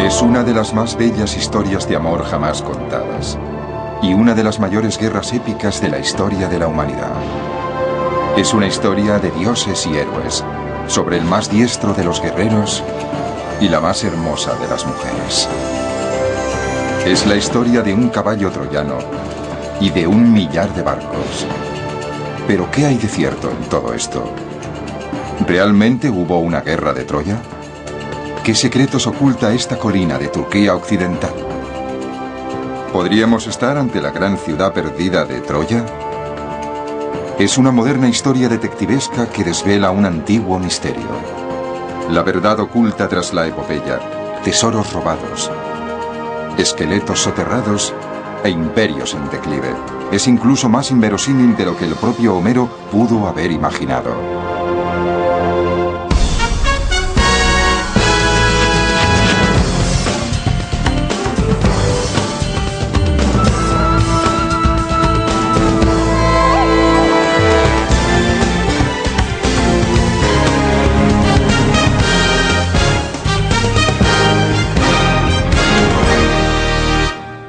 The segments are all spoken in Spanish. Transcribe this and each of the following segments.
Es una de las más bellas historias de amor jamás contadas y una de las mayores guerras épicas de la historia de la humanidad. Es una historia de dioses y héroes, sobre el más diestro de los guerreros y la más hermosa de las mujeres. Es la historia de un caballo troyano y de 1 millar de barcos. Pero ¿qué hay de cierto en todo esto? ¿Realmente hubo una guerra de Troya? ¿Qué secretos oculta esta colina de Turquía occidental? ¿Podríamos estar ante la gran ciudad perdida de Troya? Es una moderna historia detectivesca que desvela un antiguo misterio. La verdad oculta tras la epopeya, tesoros robados, esqueletos soterrados e imperios en declive. Es incluso más inverosímil de lo que el propio Homero pudo haber imaginado.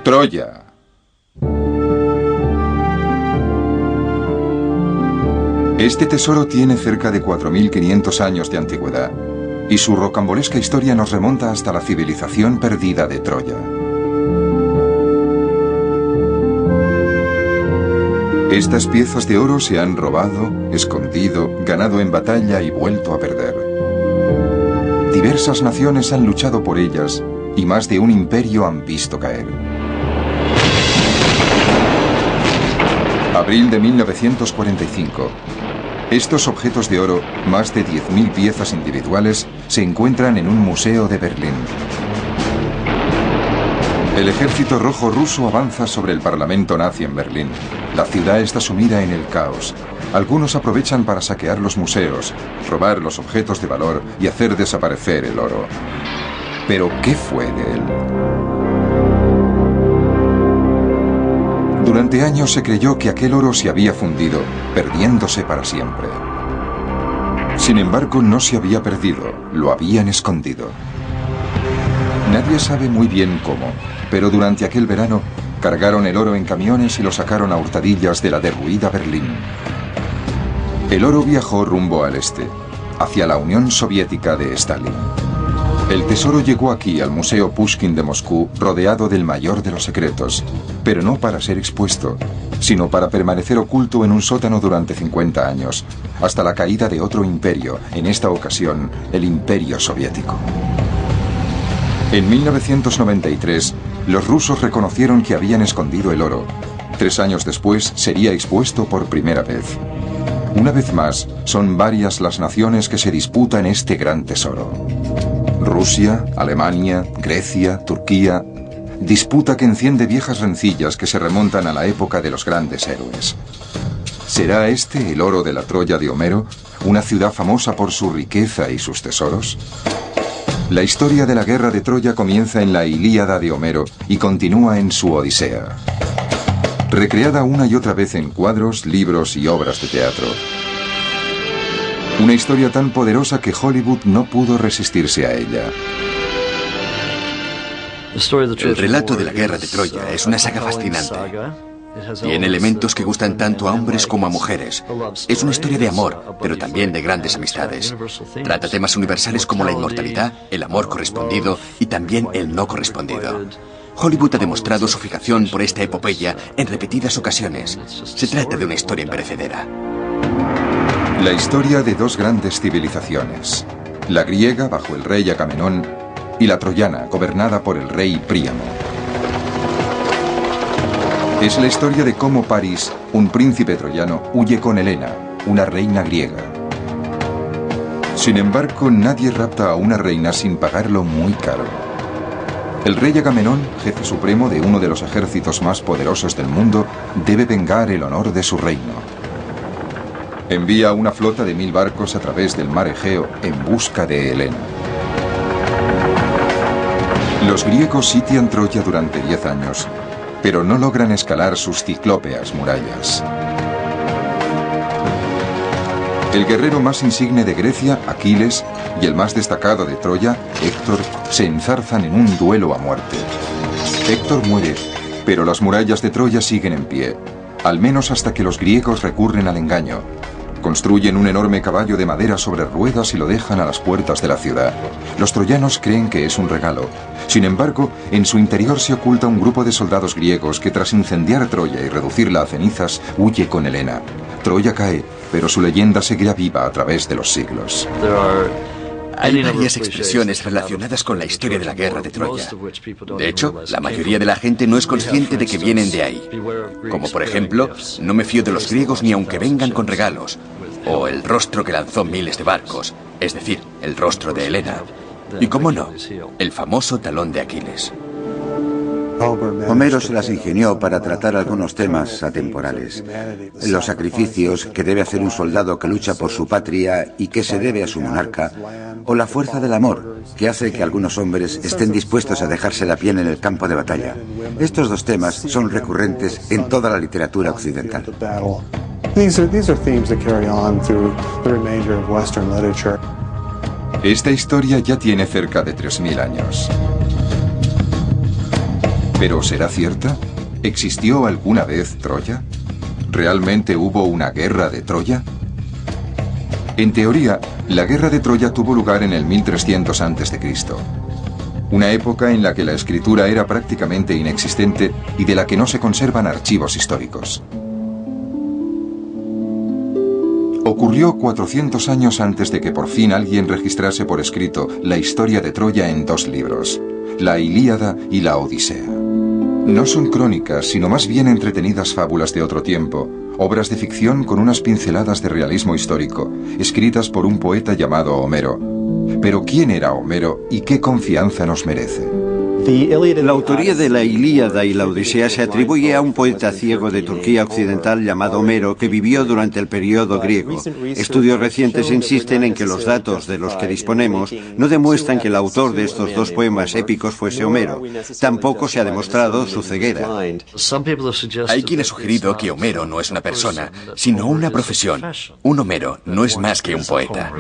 Troya. Este tesoro tiene cerca de 4.500 años de antigüedad y su rocambolesca historia nos remonta hasta la civilización perdida de Troya. Estas piezas de oro se han robado, escondido, ganado en batalla y vuelto a perder. Diversas naciones han luchado por ellas y más de un imperio han visto caer. Abril de 1945. Estos objetos de oro, más de 10.000 piezas individuales, se encuentran en un museo de Berlín. El ejército rojo ruso avanza sobre el parlamento nazi en Berlín. La ciudad está sumida en el caos. Algunos aprovechan para saquear los museos, robar los objetos de valor y hacer desaparecer el oro. Pero, ¿qué fue de él? Durante años se creyó que aquel oro se había fundido, perdiéndose para siempre. Sin embargo, no se había perdido, lo habían escondido. Nadie sabe muy bien cómo, pero durante aquel verano cargaron el oro en camiones y lo sacaron a hurtadillas de la derruida Berlín. El oro viajó rumbo al este, hacia la Unión Soviética de Stalin. El tesoro llegó aquí, al Museo Pushkin de Moscú, rodeado del mayor de los secretos, pero no para ser expuesto, sino para permanecer oculto en un sótano durante 50 años, hasta la caída de otro imperio, en esta ocasión, el Imperio Soviético. En 1993, los rusos reconocieron que habían escondido el oro. 3 años después, sería expuesto por primera vez. Una vez más, son varias las naciones que se disputan este gran tesoro. Rusia, Alemania, Grecia, Turquía. Disputa que enciende viejas rencillas que se remontan a la época de los grandes héroes. ¿Será este el oro de la Troya de Homero, una ciudad famosa por su riqueza y sus tesoros? La historia de la guerra de Troya comienza en la Ilíada de Homero y continúa en su Odisea. Recreada una y otra vez en cuadros, libros y obras de teatro. Una historia tan poderosa que Hollywood no pudo resistirse a ella. El relato de la guerra de Troya es una saga fascinante. Tiene elementos que gustan tanto a hombres como a mujeres. Es una historia de amor, pero también de grandes amistades. Trata temas universales como la inmortalidad, el amor correspondido y también el no correspondido. Hollywood ha demostrado su fijación por esta epopeya en repetidas ocasiones. Se trata de una historia imperecedera. La historia de 2 grandes civilizaciones. La griega bajo el rey Agamenón y la troyana gobernada por el rey Príamo. Es la historia de cómo París, un príncipe troyano, huye con Helena, una reina griega. Sin embargo, nadie rapta a una reina sin pagarlo muy caro. El rey Agamenón, jefe supremo de uno de los ejércitos más poderosos del mundo, debe vengar el honor de su reino. Envía una flota de 1000 barcos a través del mar Egeo en busca de Helena. Los griegos sitian Troya durante 10 años, pero no logran escalar sus ciclópeas murallas. El guerrero más insigne de Grecia, Aquiles, y el más destacado de Troya, Héctor, se enzarzan en un duelo a muerte. Héctor muere, pero las murallas de Troya siguen en pie, al menos hasta que los griegos recurren al engaño. Construyen un enorme caballo de madera sobre ruedas y lo dejan a las puertas de la ciudad. Los troyanos creen que es un regalo. Sin embargo, en su interior se oculta un grupo de soldados griegos que, tras incendiar Troya y reducirla a cenizas, huye con Helena. Troya cae, pero su leyenda seguirá viva a través de los siglos. Hay varias expresiones relacionadas con la historia de la guerra de Troya. De hecho, la mayoría de la gente no es consciente de que vienen de ahí. Como por ejemplo, no me fío de los griegos ni aunque vengan con regalos. O el rostro que lanzó miles de barcos, es decir, el rostro de Helena. Y cómo no, el famoso talón de Aquiles. Homero se las ingenió para tratar algunos temas atemporales. Los sacrificios que debe hacer un soldado que lucha por su patria y que se debe a su monarca, o la fuerza del amor, que hace que algunos hombres estén dispuestos a dejarse la piel en el campo de batalla. Estos dos temas son recurrentes en toda la literatura occidental. Esta historia ya tiene cerca de 3000 años. ¿Pero será cierta? ¿Existió alguna vez Troya? ¿Realmente hubo una guerra de Troya? En teoría, la guerra de Troya tuvo lugar en el 1300 a.C., una época en la que la escritura era prácticamente inexistente y de la que no se conservan archivos históricos. Ocurrió 400 años antes de que por fin alguien registrase por escrito la historia de Troya en 2 libros, la Ilíada y la Odisea. No son crónicas, sino más bien entretenidas fábulas de otro tiempo, obras de ficción con unas pinceladas de realismo histórico, escritas por un poeta llamado Homero. Pero ¿quién era Homero y qué confianza nos merece? La autoría de la Ilíada y la Odisea se atribuye a un poeta ciego de Turquía occidental llamado Homero que vivió durante el periodo griego. Estudios recientes insisten en que los datos de los que disponemos no demuestran que el autor de estos 2 poemas épicos fuese Homero. Tampoco se ha demostrado su ceguera. Hay quien ha sugerido que Homero no es una persona, sino una profesión. Un Homero no es más que un poeta.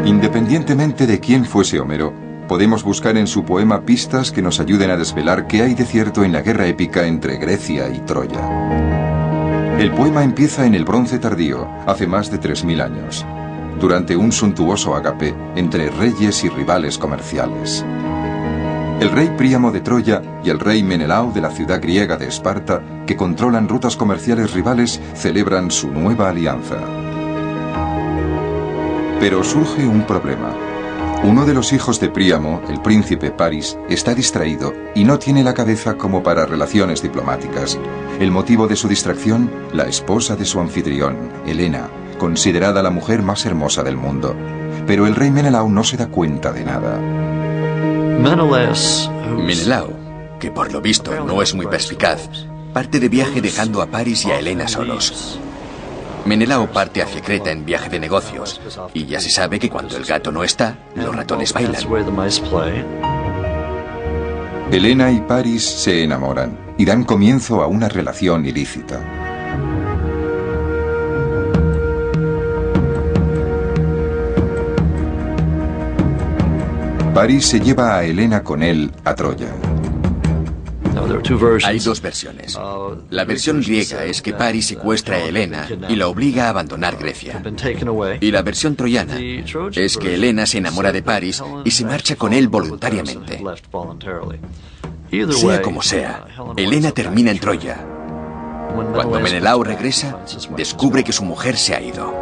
Independientemente de quién fuese Homero, podemos buscar en su poema pistas que nos ayuden a desvelar qué hay de cierto en la guerra épica entre Grecia y Troya. El poema empieza en el Bronce Tardío, hace más de 3000 años, durante un suntuoso ágape entre reyes y rivales comerciales. El rey Príamo de Troya y el rey Menelao de la ciudad griega de Esparta, que controlan rutas comerciales rivales, celebran su nueva alianza. Pero surge un problema. Uno de los hijos de Príamo, el príncipe Paris, está distraído y no tiene la cabeza como para relaciones diplomáticas. El motivo de su distracción, la esposa de su anfitrión, Helena, considerada la mujer más hermosa del mundo. Pero el rey Menelao no se da cuenta de nada. Menelao, que por lo visto no es muy perspicaz, parte de viaje dejando a Paris y a Helena solos. Menelao parte hacia Creta en viaje de negocios, y ya se sabe que cuando el gato no está, los ratones bailan. Helena y Paris se enamoran y dan comienzo a una relación ilícita. Paris se lleva a Helena con él a Troya. Hay 2 versiones. La versión griega es que Paris secuestra a Helena y la obliga a abandonar Grecia. Y la versión troyana es que Helena se enamora de Paris y se marcha con él voluntariamente. Sea como sea, Helena termina en Troya. Cuando Menelao regresa, descubre que su mujer se ha ido.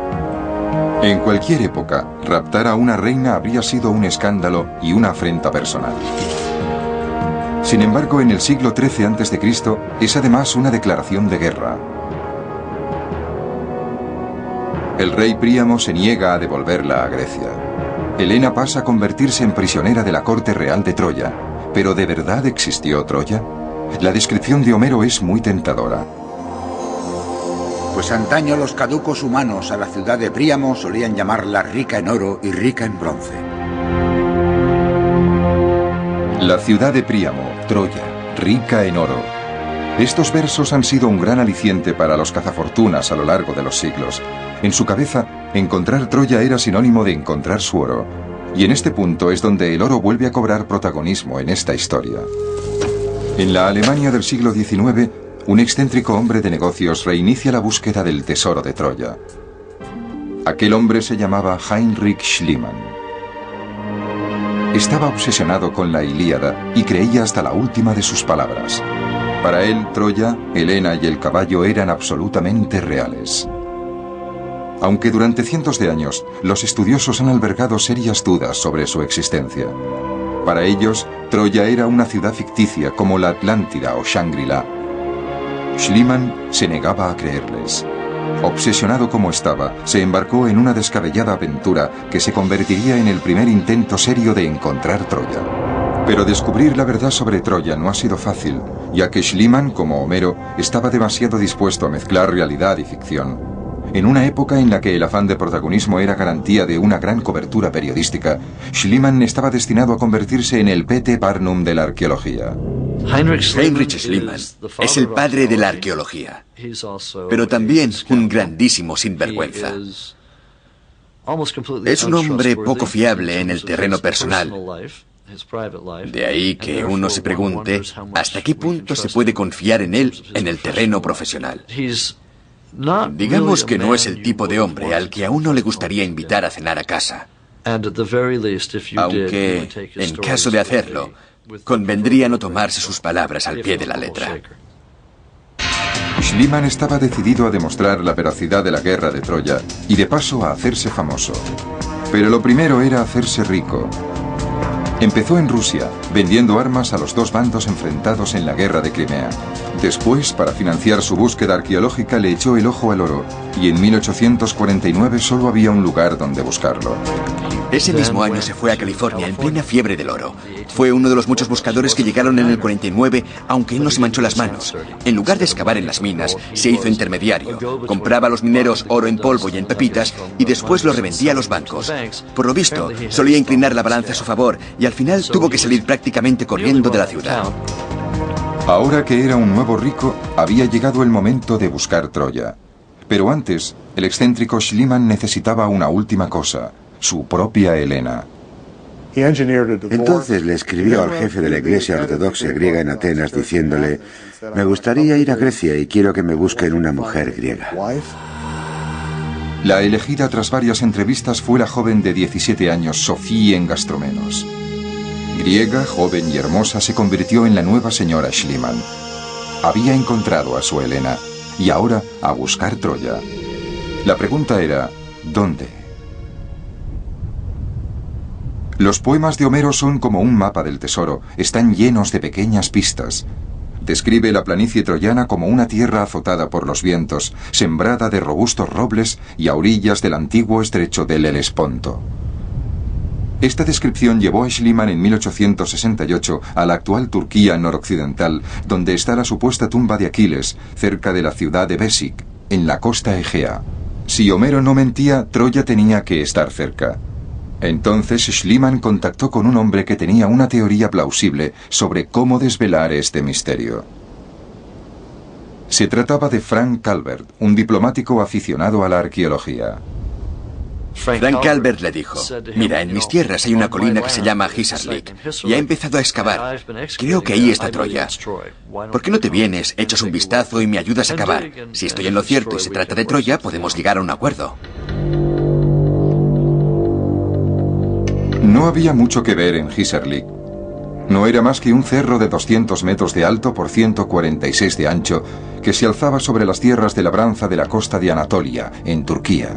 En cualquier época, raptar a una reina habría sido un escándalo y una afrenta personal. Sin embargo, en el siglo XIII a.C. es además una declaración de guerra. El rey Príamo se niega a devolverla a Grecia. Helena pasa a convertirse en prisionera de la corte real de Troya. ¿Pero de verdad existió Troya? La descripción de Homero es muy tentadora. Pues antaño los caducos humanos a la ciudad de Príamo solían llamarla rica en oro y rica en bronce. La ciudad de Príamo, Troya, rica en oro. Estos versos han sido un gran aliciente para los cazafortunas a lo largo de los siglos. En su cabeza, encontrar Troya era sinónimo de encontrar su oro. Y en este punto es donde el oro vuelve a cobrar protagonismo en esta historia. En la Alemania del siglo XIX, un excéntrico hombre de negocios reinicia la búsqueda del tesoro de Troya. Aquel hombre se llamaba Heinrich Schliemann. Estaba obsesionado con la Ilíada y creía hasta la última de sus palabras. Para él, Troya, Helena y el caballo eran absolutamente reales. Aunque durante cientos de años los estudiosos han albergado serias dudas sobre su existencia. Para ellos, Troya era una ciudad ficticia como la Atlántida o Shangri-La. Schliemann se negaba a creerles. Obsesionado como estaba, se embarcó en una descabellada aventura que se convertiría en el primer intento serio de encontrar Troya. Pero descubrir la verdad sobre Troya no ha sido fácil, ya que Schliemann, como Homero, estaba demasiado dispuesto a mezclar realidad y ficción. En una época en la que el afán de protagonismo era garantía de una gran cobertura periodística, Schliemann estaba destinado a convertirse en el Pete Barnum de la arqueología. Heinrich Schliemann es el padre de la arqueología, pero también un grandísimo sinvergüenza. Es un hombre poco fiable en el terreno personal. De ahí que uno se pregunte hasta qué punto se puede confiar en él en el terreno profesional. Digamos que no es el tipo de hombre al que a uno le gustaría invitar a cenar a casa. Aunque, en caso de hacerlo, convendría no tomarse sus palabras al pie de la letra. Schliemann estaba decidido a demostrar la veracidad de la guerra de Troya y de paso a hacerse famoso. Pero lo primero era hacerse rico. Empezó en Rusia, vendiendo armas a los dos bandos enfrentados en la guerra de Crimea. Después, para financiar su búsqueda arqueológica, le echó el ojo al oro, y en 1849 solo había un lugar donde buscarlo. Ese mismo año se fue a California en plena fiebre del oro. Fue uno de los muchos buscadores que llegaron en el 49, aunque él no se manchó las manos. En lugar de excavar en las minas, se hizo intermediario. Compraba a los mineros oro en polvo y en pepitas y después lo revendía a los bancos. Por lo visto, solía inclinar la balanza a su favor y al final tuvo que salir prácticamente corriendo de la ciudad. Ahora que era un nuevo rico, había llegado el momento de buscar Troya. Pero antes, el excéntrico Schliemann necesitaba una última cosa: su propia Helena. Entonces le escribió al jefe de la iglesia ortodoxa griega en Atenas diciéndole: me gustaría ir a Grecia y quiero que me busquen una mujer griega. La elegida tras varias entrevistas fue la joven de 17 años, Sofía Engastromenos. Griega, joven y hermosa, se convirtió en la nueva señora Schliemann. Había encontrado a su Helena y ahora a buscar Troya. La pregunta era: ¿dónde? Los poemas de Homero son como un mapa del tesoro, están llenos de pequeñas pistas. Describe la planicie troyana como una tierra azotada por los vientos, sembrada de robustos robles y a orillas del antiguo estrecho del Helesponto. Esta descripción llevó a Schliemann en 1868 a la actual Turquía noroccidental, donde está la supuesta tumba de Aquiles, cerca de la ciudad de Besik, en la costa Egea. Si Homero no mentía, Troya tenía que estar cerca. Entonces Schliemann contactó con un hombre que tenía una teoría plausible sobre cómo desvelar este misterio. Se trataba de Frank Calvert, un diplomático aficionado a la arqueología. Frank Calvert le dijo: mira, en mis tierras hay una colina que se llama Hisarlik y ha empezado a excavar. Creo que ahí está Troya. ¿Por qué no te vienes, echas un vistazo y me ayudas a cavar? Si estoy en lo cierto y se trata de Troya, podemos llegar a un acuerdo. No había mucho que ver en Hisarlik. No era más que un cerro de 200 metros de alto por 146 de ancho que se alzaba sobre las tierras de labranza de la costa de Anatolia, en Turquía.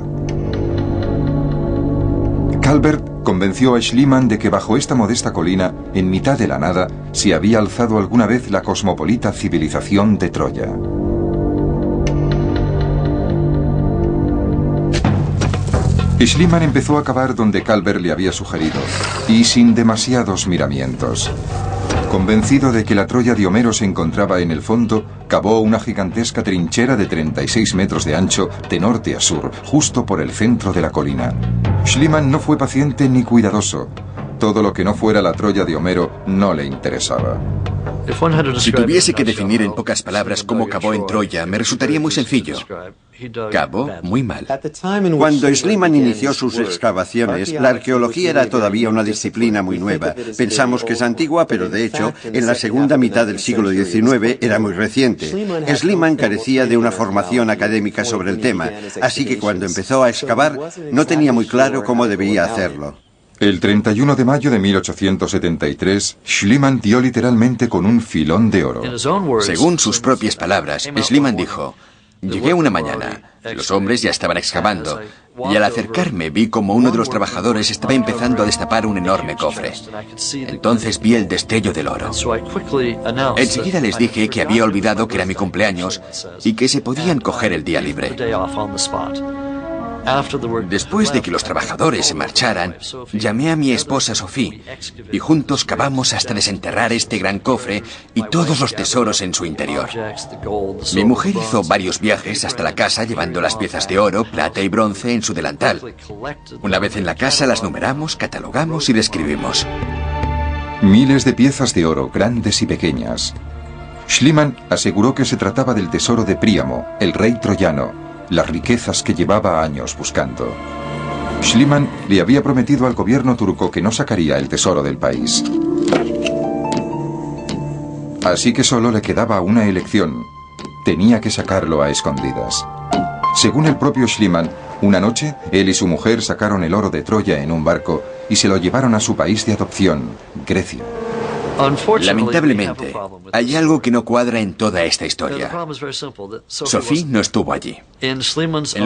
Calvert convenció a Schliemann de que bajo esta modesta colina, en mitad de la nada, se había alzado alguna vez la cosmopolita civilización de Troya. Schliemann empezó a cavar donde Calvert le había sugerido, y sin demasiados miramientos. Convencido de que la Troya de Homero se encontraba en el fondo, cavó una gigantesca trinchera de 36 metros de ancho de norte a sur, justo por el centro de la colina. Schliemann no fue paciente ni cuidadoso. Todo lo que no fuera la Troya de Homero no le interesaba. Si tuviese que definir en pocas palabras cómo cavó en Troya, me resultaría muy sencillo. Cavó muy mal. Cuando Schliemann inició sus excavaciones, la arqueología era todavía una disciplina muy nueva. Pensamos que es antigua, pero de hecho, en la segunda mitad del siglo XIX era muy reciente. Schliemann carecía de una formación académica sobre el tema, así que cuando empezó a excavar, no tenía muy claro cómo debía hacerlo. El 31 de mayo de 1873, Schliemann dio literalmente con un filón de oro. Según sus propias palabras, Schliemann dijo: llegué una mañana, los hombres ya estaban excavando, y al acercarme vi como uno de los trabajadores estaba empezando a destapar un enorme cofre. Entonces vi el destello del oro. Enseguida les dije que había olvidado que era mi cumpleaños y que se podían coger el día libre. Después de que los trabajadores se marcharan, llamé a mi esposa Sophie y juntos cavamos hasta desenterrar este gran cofre y todos los tesoros en su interior. Mi mujer hizo varios viajes hasta la casa llevando las piezas de oro, plata y bronce en su delantal. Una vez en la casa las numeramos, catalogamos y describimos. Miles de piezas de oro, grandes y pequeñas. Schliemann aseguró que se trataba del tesoro de Príamo, el rey troyano, las riquezas que llevaba años buscando. Schliemann le había prometido al gobierno turco que no sacaría el tesoro del país. Así que solo le quedaba una elección. Tenía que sacarlo a escondidas. Según el propio Schliemann, una noche, él y su mujer sacaron el oro de Troya en un barco y se lo llevaron a su país de adopción, Grecia. Lamentablemente, hay algo que no cuadra en toda esta historia. Sophie no estuvo allí. En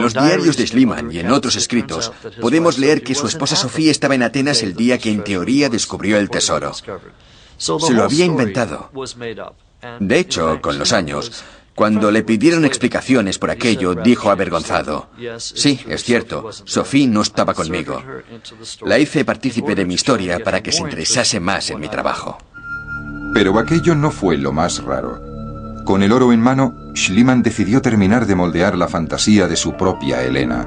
los diarios de Schliemann y en otros escritos, podemos leer que su esposa Sophie estaba en Atenas el día que en teoría descubrió el tesoro. Se lo había inventado. De hecho, con los años, cuando le pidieron explicaciones por aquello, dijo avergonzado: sí, es cierto, Sophie no estaba conmigo. La hice partícipe de mi historia para que se interesase más en mi trabajo. Pero aquello no fue lo más raro. Con el oro en mano, Schliemann decidió terminar de moldear la fantasía de su propia Helena.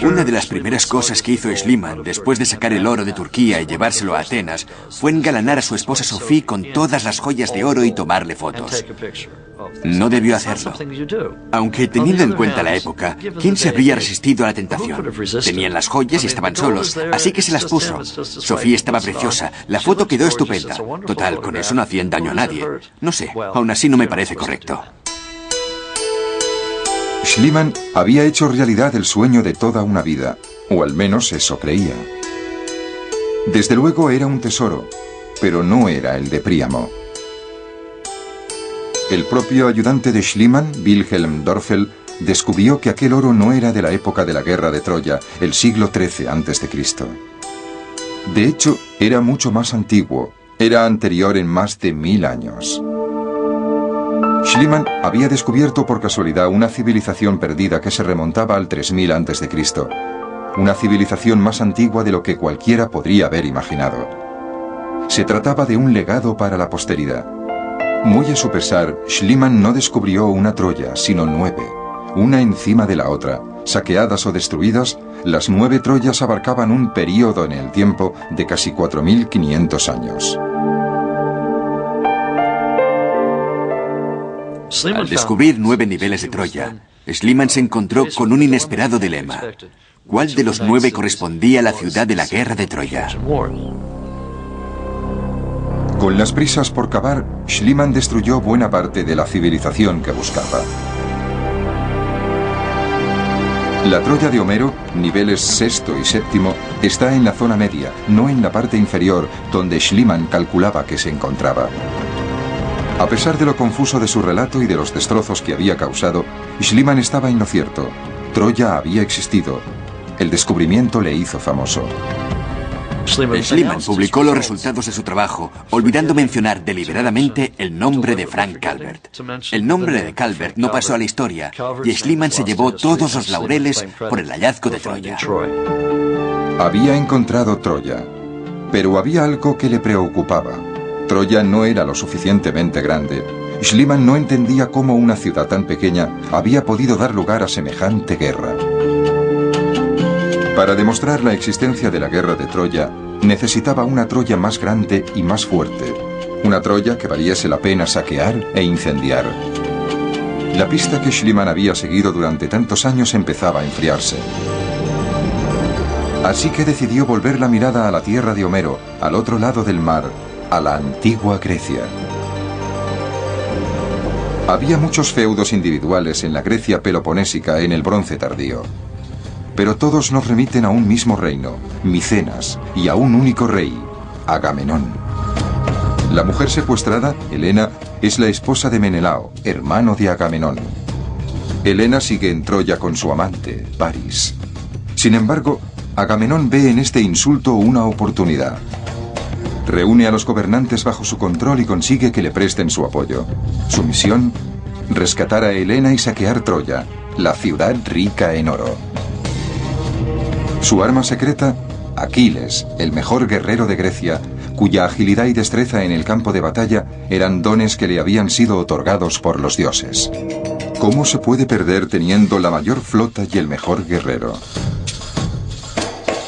Una de las primeras cosas que hizo Schliemann después de sacar el oro de Turquía y llevárselo a Atenas fue engalanar a su esposa Sophie con todas las joyas de oro y tomarle fotos. No debió hacerlo. Aunque teniendo en cuenta la época, ¿quién se habría resistido a la tentación? Tenían las joyas y estaban solos, así que se las puso. Sophie estaba preciosa, la foto quedó estupenda. Total, con eso no hacían daño a nadie. No sé, aún así no me parece correcto. Schliemann había hecho realidad el sueño de toda una vida, o al menos eso creía. Desde luego era un tesoro, pero no era el de Príamo. El propio ayudante de Schliemann, Wilhelm Dörfel, descubrió que aquel oro no era de la época de la guerra de Troya, el siglo XIII a.C. De hecho, era mucho más antiguo, era anterior en más de 1000 años. Schliemann había descubierto por casualidad una civilización perdida que se remontaba al 3000 a.C., una civilización más antigua de lo que cualquiera podría haber imaginado. Se trataba de un legado para la posteridad. Muy a su pesar, Schliemann no descubrió una Troya, sino 9, una encima de la otra. Saqueadas o destruidas, las 9 Troyas abarcaban un período en el tiempo de casi 4500 años. Al descubrir 9 niveles de Troya, Schliemann se encontró con un inesperado dilema. ¿Cuál de los 9 correspondía a la ciudad de la guerra de Troya? Con las prisas por cavar, Schliemann destruyó buena parte de la civilización que buscaba. La Troya de Homero, niveles 6º y 7º, está en la zona media, no en la parte inferior, donde Schliemann calculaba que se encontraba. A pesar de lo confuso de su relato y de los destrozos que había causado, Schliemann estaba en lo cierto. Troya había existido. El descubrimiento le hizo famoso. Schliemann publicó los resultados de su trabajo, olvidando mencionar deliberadamente el nombre de Frank Calvert. El nombre de Calvert no pasó a la historia, y Schliemann se llevó todos los laureles por el hallazgo de Troya. Había encontrado Troya, pero había algo que le preocupaba. Troya no era lo suficientemente grande. Schliemann no entendía cómo una ciudad tan pequeña había podido dar lugar a semejante guerra. Para demostrar la existencia de la guerra de Troya, necesitaba una Troya más grande y más fuerte, Una Troya que valiese la pena saquear e incendiar. La pista que Schliemann había seguido durante tantos años empezaba a enfriarse. Así que decidió volver la mirada a la tierra de Homero, al otro lado del mar, a la antigua Grecia. Había muchos feudos individuales en la Grecia peloponésica en el Bronce tardío. Pero todos nos remiten a un mismo reino, Micenas, y a un único rey, Agamenón. La mujer secuestrada, Helena, es la esposa de Menelao, hermano de Agamenón. Helena sigue en Troya con su amante, París. Sin embargo, Agamenón ve en este insulto una oportunidad. Reúne a los gobernantes bajo su control y consigue que le presten su apoyo. Su misión, rescatar a Helena y saquear Troya, la ciudad rica en oro. Su arma secreta, Aquiles, el mejor guerrero de Grecia, cuya agilidad y destreza en el campo de batalla eran dones que le habían sido otorgados por los dioses. ¿Cómo se puede perder teniendo la mayor flota y el mejor guerrero?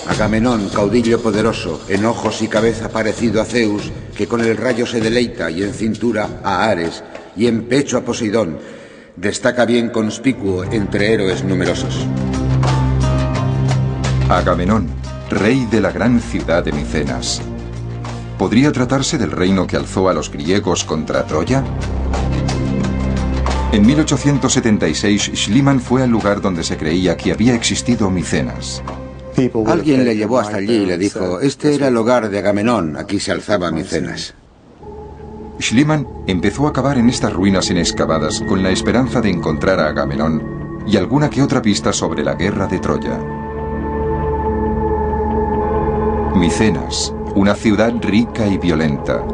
Agamenón, caudillo poderoso, en ojos y cabeza parecido a Zeus, que con el rayo se deleita, y en cintura a Ares, y en pecho a Poseidón, destaca bien conspicuo entre héroes numerosos. Agamenón, rey de la gran ciudad de Micenas. ¿Podría tratarse del reino que alzó a los griegos contra Troya? En 1876, Schliemann fue al lugar donde se creía que había existido Micenas. Alguien le llevó hasta allí y le dijo, este era el hogar de Agamenón, aquí se alzaba Micenas. Schliemann empezó a cavar en estas ruinas inexcavadas con la esperanza de encontrar a Agamenón y alguna que otra pista sobre la guerra de Troya. Micenas, una ciudad rica y violenta.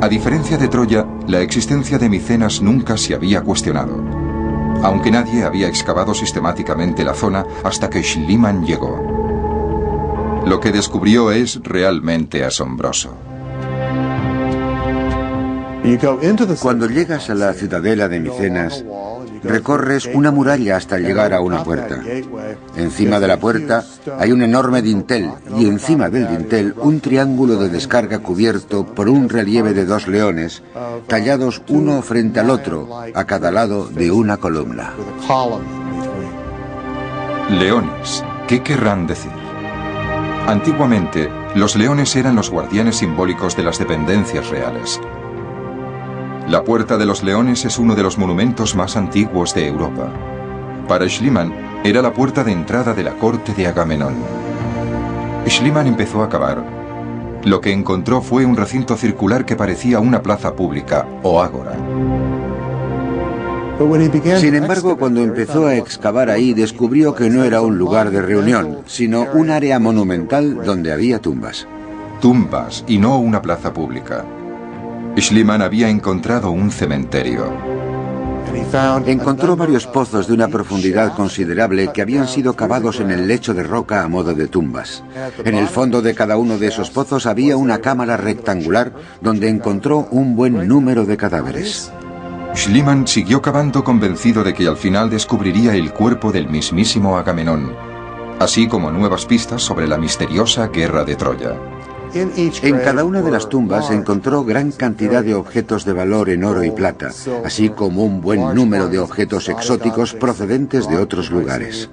A diferencia de Troya, la existencia de Micenas nunca se había cuestionado, aunque nadie había excavado sistemáticamente la zona hasta que Schliemann llegó. Lo que descubrió es realmente asombroso. Cuando llegas a la ciudadela de Micenas, recorres una muralla hasta llegar a una puerta. Encima de la puerta hay un enorme dintel y encima del dintel un triángulo de descarga cubierto por un relieve de 2 leones, tallados uno frente al otro, a cada lado de una columna. Leones, ¿qué querrán decir? Antiguamente, los leones eran los guardianes simbólicos de las dependencias reales. La Puerta de los Leones es uno de los monumentos más antiguos de Europa. Para Schliemann, era la puerta de entrada de la corte de Agamenón. Schliemann empezó a cavar. Lo que encontró fue un recinto circular que parecía una plaza pública, o ágora. Sin embargo, cuando empezó a excavar ahí, descubrió que no era un lugar de reunión, sino un área monumental donde había tumbas. Tumbas, y no una plaza pública. Schliemann había encontrado un cementerio. Encontró varios pozos de una profundidad considerable que habían sido cavados en el lecho de roca a modo de tumbas. En el fondo de cada uno de esos pozos había una cámara rectangular donde encontró un buen número de cadáveres. Schliemann siguió cavando convencido de que al final descubriría el cuerpo del mismísimo Agamenón, así como nuevas pistas sobre la misteriosa guerra de Troya. En cada una de las tumbas encontró gran cantidad de objetos de valor en oro y plata, así como un buen número de objetos exóticos procedentes de otros lugares.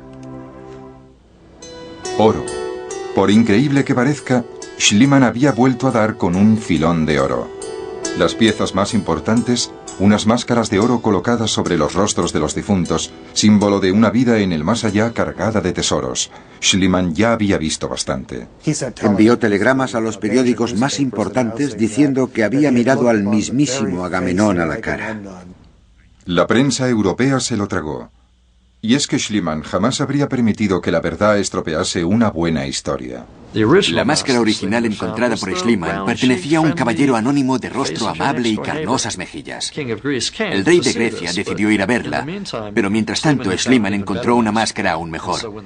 Oro. Por increíble que parezca, Schliemann había vuelto a dar con un filón de oro. Las piezas más importantes, unas máscaras de oro colocadas sobre los rostros de los difuntos, símbolo de una vida en el más allá cargada de tesoros. Schliemann ya había visto bastante. Envió telegramas a los periódicos más importantes diciendo que había mirado al mismísimo Agamenón a la cara. La prensa europea se lo tragó. Y es que Schliemann jamás habría permitido que la verdad estropease una buena historia. La máscara original encontrada por Schliemann pertenecía a un caballero anónimo de rostro amable y carnosas mejillas. El rey de Grecia decidió ir a verla, pero mientras tanto Schliemann encontró una máscara aún mejor.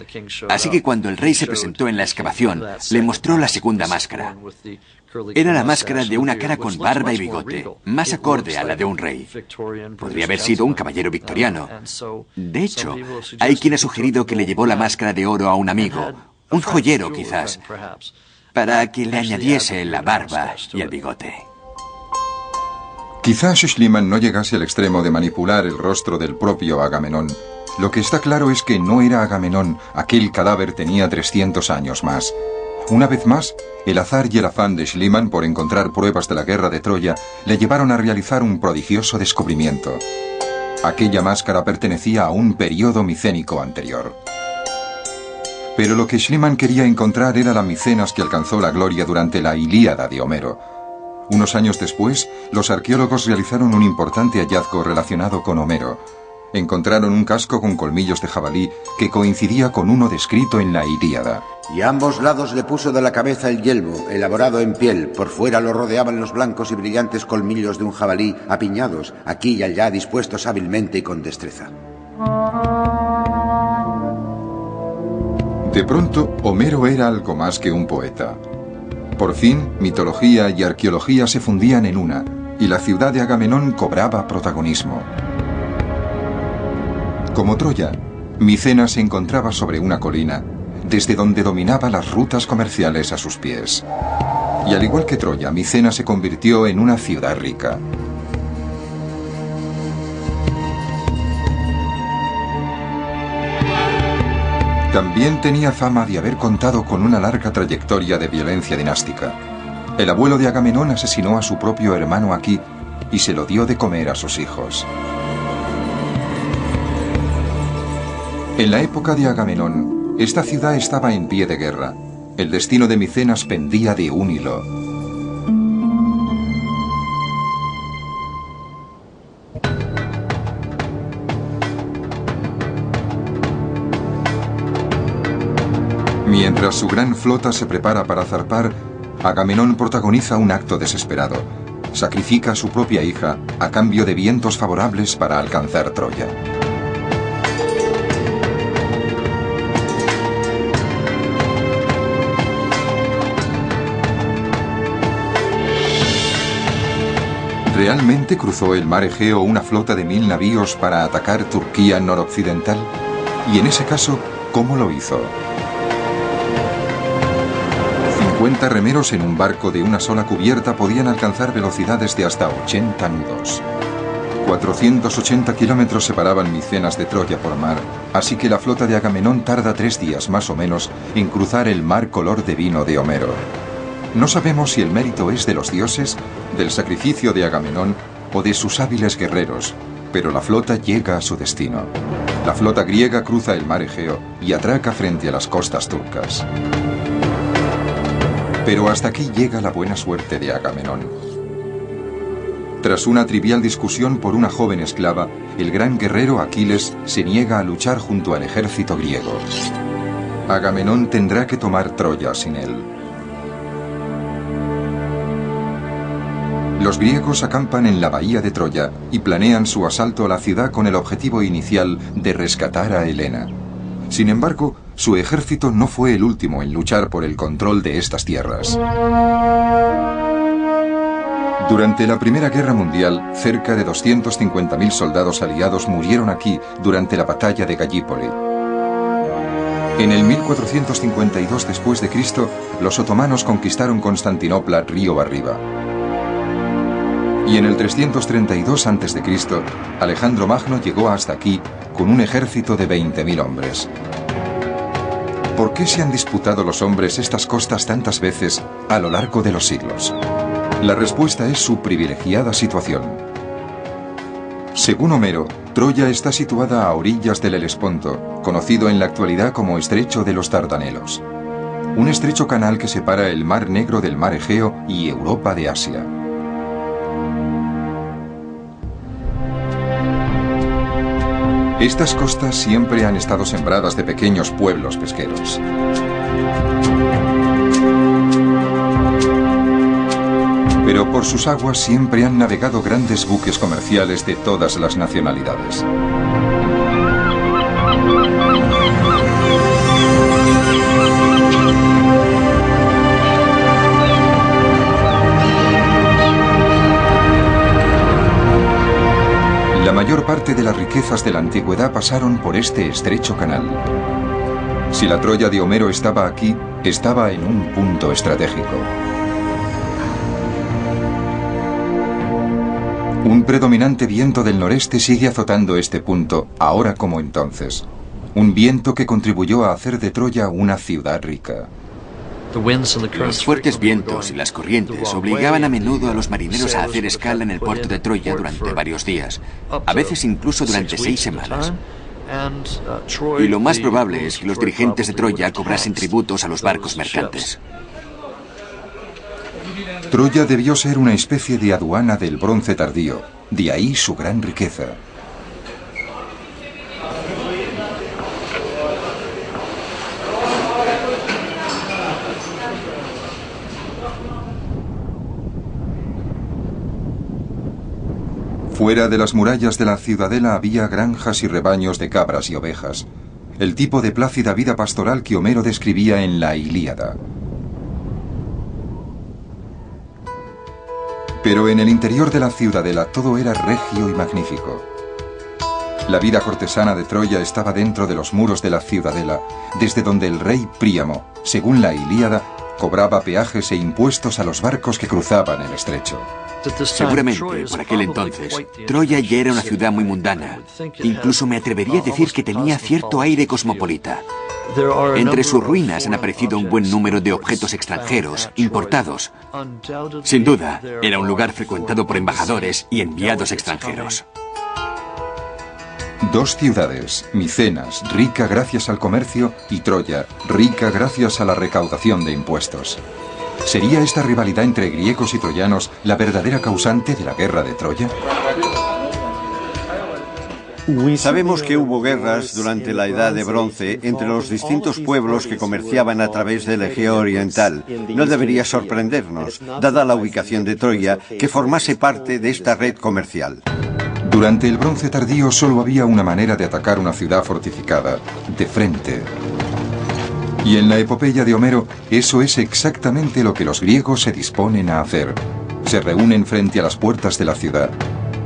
Así que cuando el rey se presentó en la excavación, le mostró la segunda máscara. Era la máscara de una cara con barba y bigote, más acorde a la de un rey. Podría haber sido un caballero victoriano. De hecho, hay quien ha sugerido que le llevó la máscara de oro a un amigo, un joyero quizás, para que le añadiese la barba y el bigote. Quizás Schliemann no llegase al extremo de manipular el rostro del propio Agamenón. Lo que está claro es que no era Agamenón, aquel cadáver tenía 300 años más. Una vez más, el azar y el afán de Schliemann por encontrar pruebas de la guerra de Troya le llevaron a realizar un prodigioso descubrimiento. Aquella máscara pertenecía a un período micénico anterior. Pero lo que Schliemann quería encontrar era la Micenas que alcanzó la gloria durante la Ilíada de Homero. Unos años después, los arqueólogos realizaron un importante hallazgo relacionado con Homero. Encontraron un casco con colmillos de jabalí que coincidía con uno descrito en la Ilíada. Y a ambos lados le puso de la cabeza el yelmo, elaborado en piel. Por fuera lo rodeaban los blancos y brillantes colmillos de un jabalí, apiñados, aquí y allá dispuestos hábilmente y con destreza. De pronto, Homero era algo más que un poeta. Por fin, mitología y arqueología se fundían en una, y la ciudad de Agamenón cobraba protagonismo. Como Troya, Micenas se encontraba sobre una colina, desde donde dominaba las rutas comerciales a sus pies. Y al igual que Troya, Micenas se convirtió en una ciudad rica. También tenía fama de haber contado con una larga trayectoria de violencia dinástica. El abuelo de Agamenón asesinó a su propio hermano aquí y se lo dio de comer a sus hijos. En la época de Agamenón, esta ciudad estaba en pie de guerra. El destino de Micenas pendía de un hilo. Mientras su gran flota se prepara para zarpar, Agamenón protagoniza un acto desesperado. Sacrifica a su propia hija a cambio de vientos favorables para alcanzar Troya. ¿Realmente cruzó el mar Egeo una flota de 1000 navíos para atacar Turquía noroccidental? Y en ese caso, ¿cómo lo hizo? 50 remeros en un barco de una sola cubierta podían alcanzar velocidades de hasta 80 nudos. 480 kilómetros separaban Micenas de Troya por mar, así que la flota de Agamenón tarda 3 días más o menos en cruzar el mar color de vino de Homero. No sabemos si el mérito es de los dioses, del sacrificio de Agamenón o de sus hábiles guerreros, pero la flota llega a su destino. La flota griega cruza el mar Egeo y atraca frente a las costas turcas. Pero hasta aquí llega la buena suerte de Agamenón. Tras una trivial discusión por una joven esclava, el gran guerrero Aquiles se niega a luchar junto al ejército griego. Agamenón tendrá que tomar Troya sin él. Los griegos acampan en la bahía de Troya y planean su asalto a la ciudad con el objetivo inicial de rescatar a Helena. Sin embargo, su ejército no fue el último en luchar por el control de estas tierras. Durante la Primera Guerra Mundial, cerca de 250.000 soldados aliados murieron aquí durante la batalla de Gallipoli. En el 1452 d.C., los otomanos conquistaron Constantinopla río arriba. Y en el 332 a.C., Alejandro Magno llegó hasta aquí con un ejército de 20.000 hombres. ¿Por qué se han disputado los hombres estas costas tantas veces a lo largo de los siglos? La respuesta es su privilegiada situación. Según Homero, Troya está situada a orillas del Helesponto, conocido en la actualidad como Estrecho de los Dardanelos. Un estrecho canal que separa el Mar Negro del Mar Egeo y Europa de Asia. Estas costas siempre han estado sembradas de pequeños pueblos pesqueros. Pero por sus aguas siempre han navegado grandes buques comerciales de todas las nacionalidades. La mayor parte de las riquezas de la antigüedad pasaron por este estrecho canal. Si la Troya de Homero estaba aquí, estaba en un punto estratégico. Un predominante viento del noreste sigue azotando este punto, ahora como entonces. Un viento que contribuyó a hacer de Troya una ciudad rica. Los fuertes vientos y las corrientes obligaban a menudo a los marineros a hacer escala en el puerto de Troya durante varios días, a veces incluso durante 6 semanas. Y lo más probable es que los dirigentes de Troya cobrasen tributos a los barcos mercantes. Troya debió ser una especie de aduana del bronce tardío, de ahí su gran riqueza. Fuera de las murallas de la ciudadela había granjas y rebaños de cabras y ovejas, el tipo de plácida vida pastoral que Homero describía en la Ilíada. Pero en el interior de la ciudadela todo era regio y magnífico. La vida cortesana de Troya estaba dentro de los muros de la ciudadela, desde donde el rey Príamo, según la Ilíada, cobraba peajes e impuestos a los barcos que cruzaban el estrecho. Seguramente, por aquel entonces, Troya ya era una ciudad muy mundana. Incluso me atrevería a decir que tenía cierto aire cosmopolita. Entre sus ruinas han aparecido un buen número de objetos extranjeros, importados. Sin duda, era un lugar frecuentado por embajadores y enviados extranjeros. Dos ciudades, Micenas, rica gracias al comercio, y Troya, rica gracias a la recaudación de impuestos. ¿Sería esta rivalidad entre griegos y troyanos la verdadera causante de la guerra de Troya? Sabemos que hubo guerras durante la Edad de Bronce entre los distintos pueblos que comerciaban a través del Egeo Oriental. No debería sorprendernos, dada la ubicación de Troya, que formase parte de esta red comercial. Durante el Bronce tardío solo había una manera de atacar una ciudad fortificada, de frente. Y en la epopeya de Homero, eso es exactamente lo que los griegos se disponen a hacer. Se reúnen frente a las puertas de la ciudad.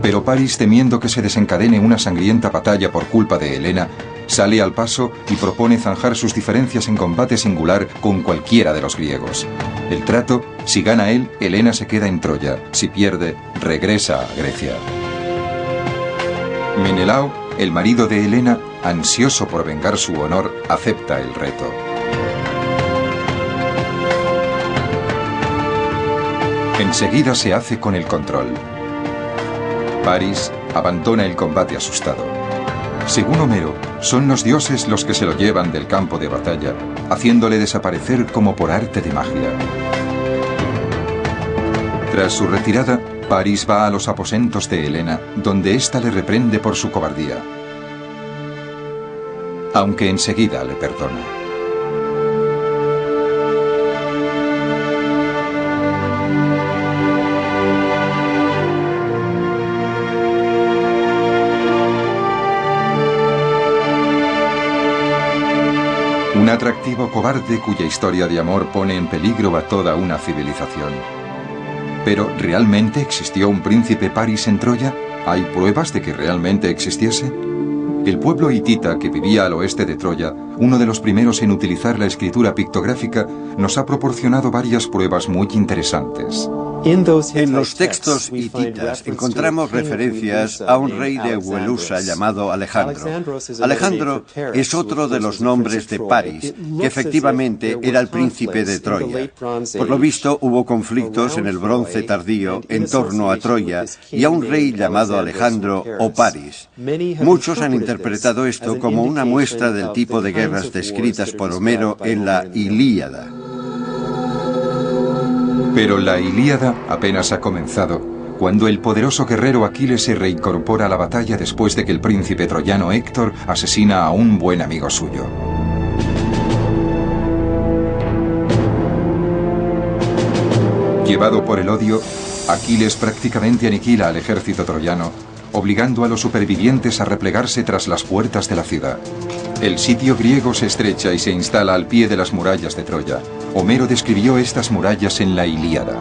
Pero Paris, temiendo que se desencadene una sangrienta batalla por culpa de Helena, sale al paso y propone zanjar sus diferencias en combate singular con cualquiera de los griegos. El trato: si gana él, Helena se queda en Troya; si pierde, regresa a Grecia. Menelao, el marido de Helena, ansioso por vengar su honor, acepta el reto. Enseguida se hace con el control. Paris abandona el combate asustado. Según Homero, son los dioses los que se lo llevan del campo de batalla, haciéndole desaparecer como por arte de magia. Tras su retirada, Paris va a los aposentos de Helena, donde ésta le reprende por su cobardía, aunque enseguida le perdona. Un atractivo cobarde cuya historia de amor pone en peligro a toda una civilización. ¿Pero realmente existió un príncipe Paris en Troya? ¿Hay pruebas de que realmente existiese? El pueblo hitita que vivía al oeste de Troya, uno de los primeros en utilizar la escritura pictográfica, nos ha proporcionado varias pruebas muy interesantes. En los textos hititas encontramos referencias a un rey de Huelusa llamado Alejandro. Alejandro es otro de los nombres de Paris, que efectivamente era el príncipe de Troya. Por lo visto hubo conflictos en el Bronce tardío en torno a Troya y a un rey llamado Alejandro o Paris. Muchos han interpretado esto como una muestra del tipo de guerras descritas por Homero en la Ilíada. Pero la Ilíada apenas ha comenzado, cuando el poderoso guerrero Aquiles se reincorpora a la batalla después de que el príncipe troyano Héctor asesina a un buen amigo suyo. Llevado por el odio, Aquiles prácticamente aniquila al ejército troyano, obligando a los supervivientes a replegarse tras las puertas de la ciudad. El sitio griego se estrecha y se instala al pie de las murallas de Troya. Homero describió estas murallas en la Ilíada.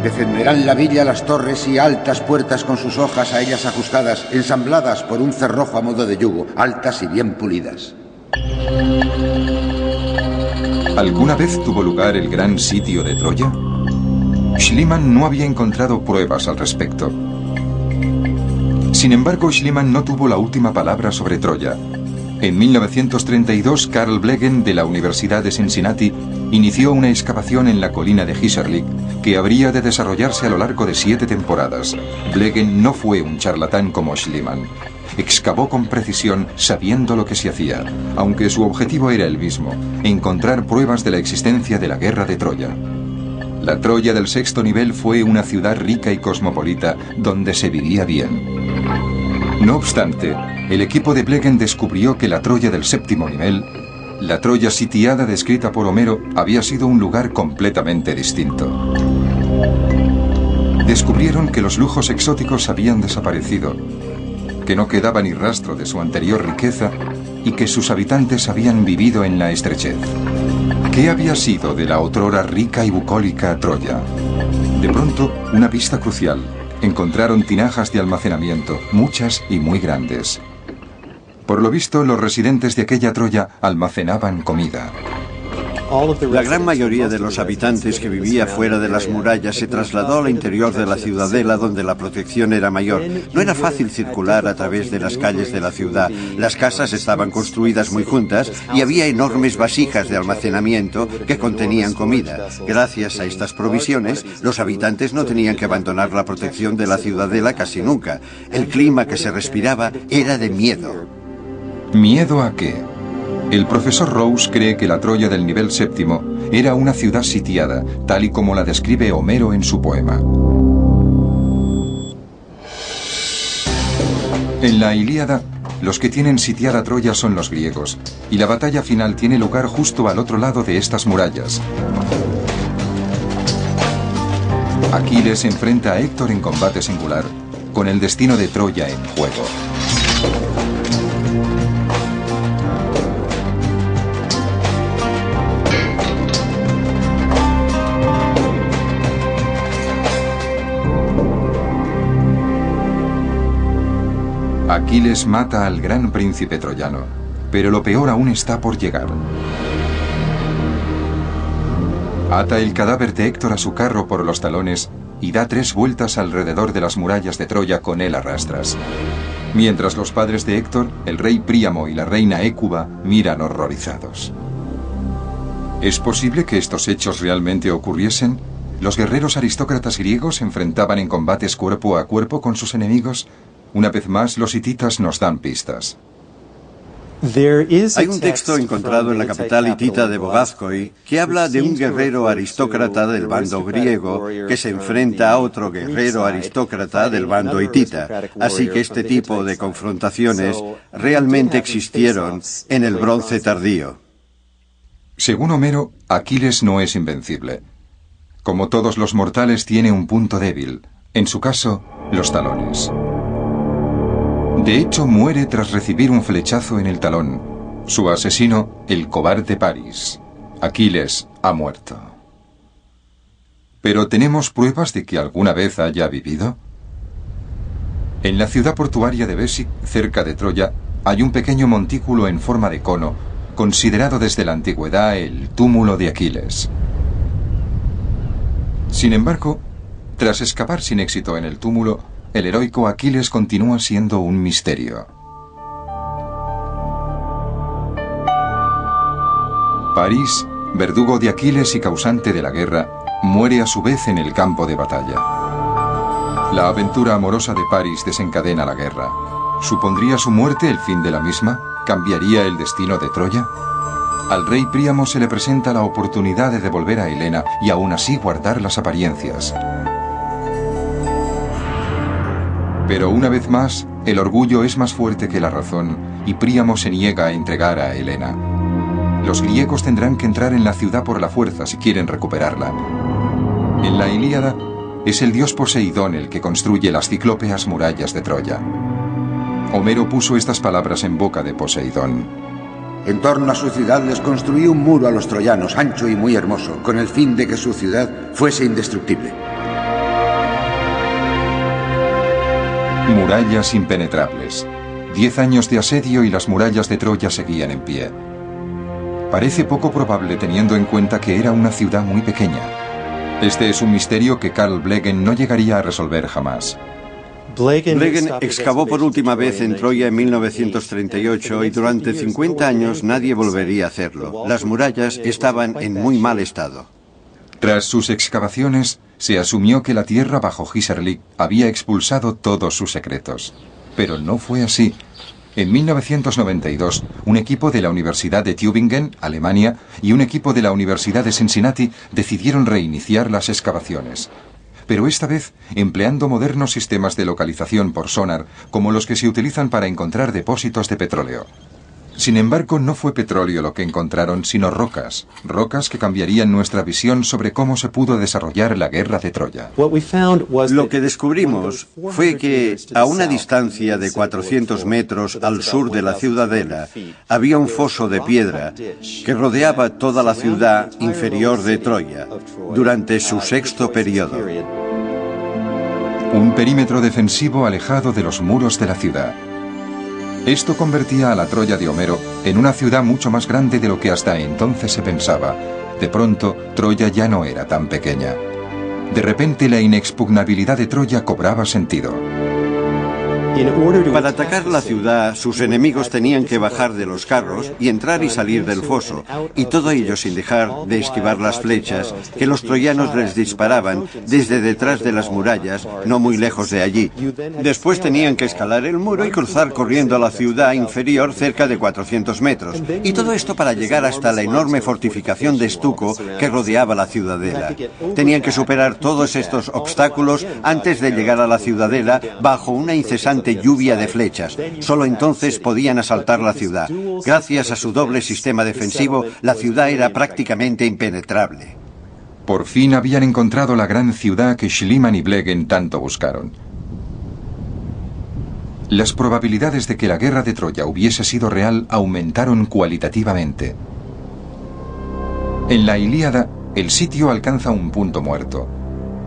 Defenderán la villa las torres y altas puertas con sus hojas a ellas ajustadas, ensambladas por un cerrojo a modo de yugo, altas y bien pulidas. ¿Alguna vez tuvo lugar el gran sitio de Troya? Schliemann no había encontrado pruebas al respecto. Sin embargo, Schliemann no tuvo la última palabra sobre Troya. En 1932, Carl Blegen, de la Universidad de Cincinnati, inició una excavación en la colina de Hissarlik que habría de desarrollarse a lo largo de 7 temporadas. Blegen no fue un charlatán como Schliemann. Excavó con precisión, sabiendo lo que se hacía, aunque su objetivo era el mismo: encontrar pruebas de la existencia de la guerra de Troya. La Troya del 6º nivel fue una ciudad rica y cosmopolita donde se vivía bien. No obstante, el equipo de Blegen descubrió que la Troya del 7º nivel, la Troya sitiada descrita por Homero, había sido un lugar completamente distinto. Descubrieron que los lujos exóticos habían desaparecido, que no quedaba ni rastro de su anterior riqueza y que sus habitantes habían vivido en la estrechez. ¿Qué había sido de la otrora rica y bucólica Troya? De pronto, una pista crucial. Encontraron tinajas de almacenamiento, muchas y muy grandes. Por lo visto, los residentes de aquella Troya almacenaban comida. La gran mayoría de los habitantes que vivía fuera de las murallas se trasladó al interior de la ciudadela, donde la protección era mayor. No era fácil circular a través de las calles de la ciudad. Las casas estaban construidas muy juntas y había enormes vasijas de almacenamiento que contenían comida. Gracias a estas provisiones, los habitantes no tenían que abandonar la protección de la ciudadela casi nunca. El clima que se respiraba era de miedo. ¿Miedo a qué? El profesor Rose cree que la Troya del nivel 7º era una ciudad sitiada, tal y como la describe Homero en su poema. En la Ilíada, los que tienen sitiada Troya son los griegos, y la batalla final tiene lugar justo al otro lado de estas murallas. Aquiles enfrenta a Héctor en combate singular, con el destino de Troya en juego. Aquiles mata al gran príncipe troyano, pero lo peor aún está por llegar. Ata el cadáver de Héctor a su carro por los talones y da 3 vueltas alrededor de las murallas de Troya con él a rastras. Mientras los padres de Héctor, el rey Príamo y la reina Hécuba, miran horrorizados. ¿Es posible que estos hechos realmente ocurriesen? ¿Los guerreros aristócratas griegos se enfrentaban en combates cuerpo a cuerpo con sus enemigos? Una vez más, los hititas nos dan pistas. Hay un texto encontrado en la capital hitita de Bogazkoy que habla de un guerrero aristócrata del bando griego que se enfrenta a otro guerrero aristócrata del bando hitita. Así que este tipo de confrontaciones realmente existieron en el bronce tardío. Según Homero, Aquiles no es invencible. Como todos los mortales, tiene un punto débil. En su caso, los talones. De hecho, muere tras recibir un flechazo en el talón. Su asesino, el cobarde París. Aquiles ha muerto. ¿Pero tenemos pruebas de que alguna vez haya vivido? En la ciudad portuaria de Bésic, cerca de Troya, hay un pequeño montículo en forma de cono, considerado desde la antigüedad el túmulo de Aquiles. Sin embargo, tras excavar sin éxito en el túmulo, el heroico Aquiles continúa siendo un misterio. París, verdugo de Aquiles y causante de la guerra, muere a su vez en el campo de batalla. La aventura amorosa de París desencadena la guerra. ¿Supondría su muerte el fin de la misma? ¿Cambiaría el destino de Troya? Al rey Príamo se le presenta la oportunidad de devolver a Helena y aún así guardar las apariencias. Pero una vez más, el orgullo es más fuerte que la razón y Príamo se niega a entregar a Helena. Los griegos tendrán que entrar en la ciudad por la fuerza si quieren recuperarla. En la Ilíada, es el dios Poseidón el que construye las ciclópeas murallas de Troya. Homero puso estas palabras en boca de Poseidón. En torno a su ciudad les construí un muro a los troyanos, ancho y muy hermoso, con el fin de que su ciudad fuese indestructible. Murallas impenetrables. 10 años de asedio y las murallas de Troya seguían en pie. Parece poco probable teniendo en cuenta que era una ciudad muy pequeña. Este es un misterio que Carl Blegen no llegaría a resolver jamás. Blegen excavó por última vez en Troya en 1938 y durante 50 años nadie volvería a hacerlo. Las murallas estaban en muy mal estado. Tras sus excavaciones, se asumió que la tierra bajo Hizarlik había expulsado todos sus secretos. Pero no fue así. En 1992, un equipo de la Universidad de Tübingen, Alemania, y un equipo de la Universidad de Cincinnati decidieron reiniciar las excavaciones. Pero esta vez empleando modernos sistemas de localización por sonar, como los que se utilizan para encontrar depósitos de petróleo. Sin embargo, no fue petróleo lo que encontraron, sino rocas. Rocas que cambiarían nuestra visión sobre cómo se pudo desarrollar la guerra de Troya. Lo que descubrimos fue que a una distancia de 400 metros al sur de la ciudadela había un foso de piedra que rodeaba toda la ciudad inferior de Troya durante su sexto periodo. Un perímetro defensivo alejado de los muros de la ciudad. Esto convertía a la Troya de Homero en una ciudad mucho más grande de lo que hasta entonces se pensaba. De pronto, Troya ya no era tan pequeña. De repente, la inexpugnabilidad de Troya cobraba sentido. Para atacar la ciudad, sus enemigos tenían que bajar de los carros y entrar y salir del foso, y todo ello sin dejar de esquivar las flechas que los troyanos les disparaban desde detrás de las murallas, no muy lejos de allí. Después tenían que escalar el muro y cruzar corriendo a la ciudad inferior cerca de 400 metros, y todo esto para llegar hasta la enorme fortificación de estuco que rodeaba la ciudadela. Tenían que superar todos estos obstáculos antes de llegar a la ciudadela bajo una incesante lluvia de flechas. Solo entonces podían asaltar la ciudad. Gracias a su doble sistema defensivo, la ciudad era prácticamente impenetrable. Por fin habían encontrado la gran ciudad que Schliemann y Blegen tanto buscaron. Las probabilidades de que la guerra de Troya hubiese sido real aumentaron cualitativamente. En la Ilíada, el sitio alcanza un punto muerto.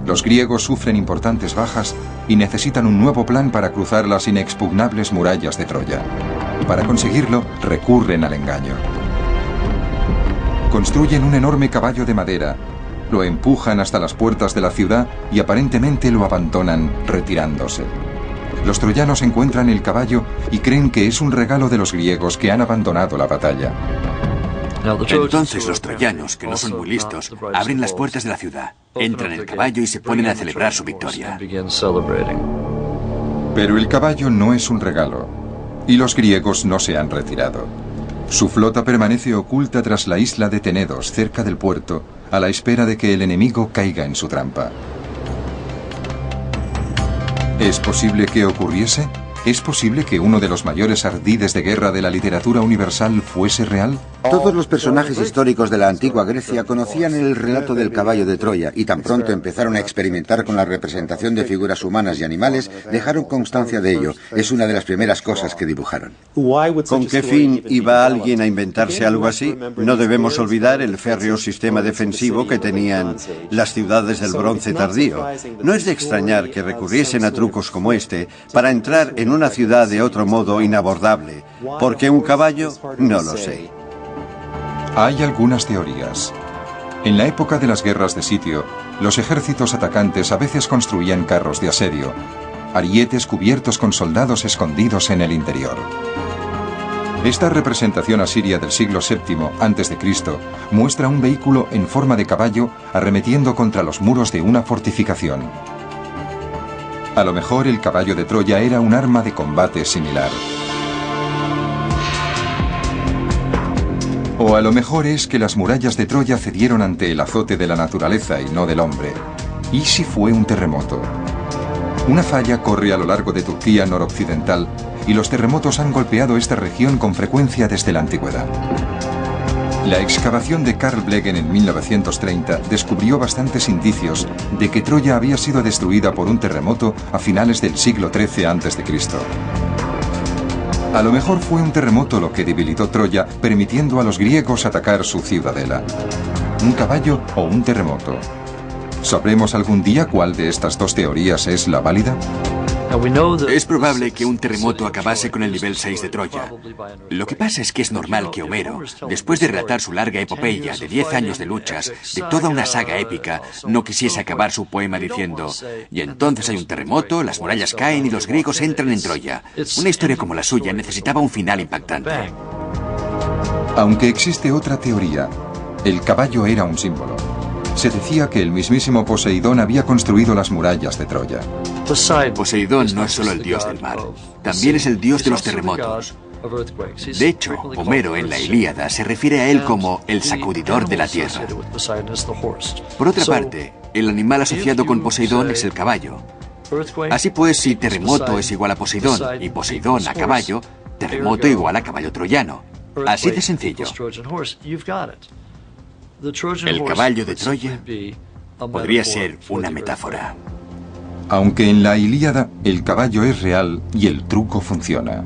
Los griegos sufren importantes bajas y necesitan un nuevo plan para cruzar las inexpugnables murallas de Troya. Para conseguirlo, recurren al engaño. Construyen un enorme caballo de madera, lo empujan hasta las puertas de la ciudad y aparentemente lo abandonan, retirándose. Los troyanos encuentran el caballo y creen que es un regalo de los griegos que han abandonado la batalla. Entonces los troyanos, que no son muy listos, abren las puertas de la ciudad, entran en el caballo y se ponen a celebrar su victoria. Pero el caballo no es un regalo, y los griegos no se han retirado. Su flota permanece oculta tras la isla de Tenedos, cerca del puerto, a la espera de que el enemigo caiga en su trampa. ¿Es posible que ocurriese? ¿Es posible que uno de los mayores ardides de guerra de la literatura universal fuese real? Todos los personajes históricos de la antigua Grecia conocían el relato del caballo de Troya y tan pronto empezaron a experimentar con la representación de figuras humanas y animales, dejaron constancia de ello. Es una de las primeras cosas que dibujaron. ¿Con qué fin iba alguien a inventarse algo así? No debemos olvidar el férreo sistema defensivo que tenían las ciudades del bronce tardío. No es de extrañar que recurriesen a trucos como este para entrar en una ciudad de otro modo inabordable. ¿Por qué un caballo? No lo sé. Hay algunas teorías. En la época de las guerras de sitio, los ejércitos atacantes a veces construían carros de asedio, arietes cubiertos con soldados escondidos en el interior. Esta representación asiria del siglo VII a.C. muestra un vehículo en forma de caballo arremetiendo contra los muros de una fortificación. A lo mejor el caballo de Troya era un arma de combate similar. O a lo mejor es que las murallas de Troya cedieron ante el azote de la naturaleza y no del hombre. ¿Y si fue un terremoto? Una falla corre a lo largo de Turquía noroccidental y los terremotos han golpeado esta región con frecuencia desde la antigüedad. La excavación de Carl Blegen en 1930 descubrió bastantes indicios de que Troya había sido destruida por un terremoto a finales del siglo XIII a.C. A lo mejor fue un terremoto lo que debilitó Troya, permitiendo a los griegos atacar su ciudadela. ¿Un caballo o un terremoto? ¿Sabremos algún día cuál de estas dos teorías es la válida? Es probable que un terremoto acabase con el nivel 6 de Troya. Lo que pasa es que es normal que Homero, después de relatar su larga epopeya de 10 años de luchas, de toda una saga épica, no quisiese acabar su poema diciendo: y entonces hay un terremoto, las murallas caen y los griegos entran en Troya. Una historia como la suya necesitaba un final impactante. Aunque existe otra teoría, el caballo era un símbolo. Se decía que el mismísimo Poseidón había construido las murallas de Troya. Poseidón no es solo el dios del mar, también es el dios de los terremotos. De hecho, Homero en la Ilíada se refiere a él como el sacudidor de la tierra. Por otra parte, el animal asociado con Poseidón es el caballo. Así pues, si terremoto es igual a Poseidón y Poseidón a caballo, terremoto igual a caballo troyano. Así de sencillo. El caballo de Troya podría ser una metáfora. Aunque en la Ilíada el caballo es real y el truco funciona.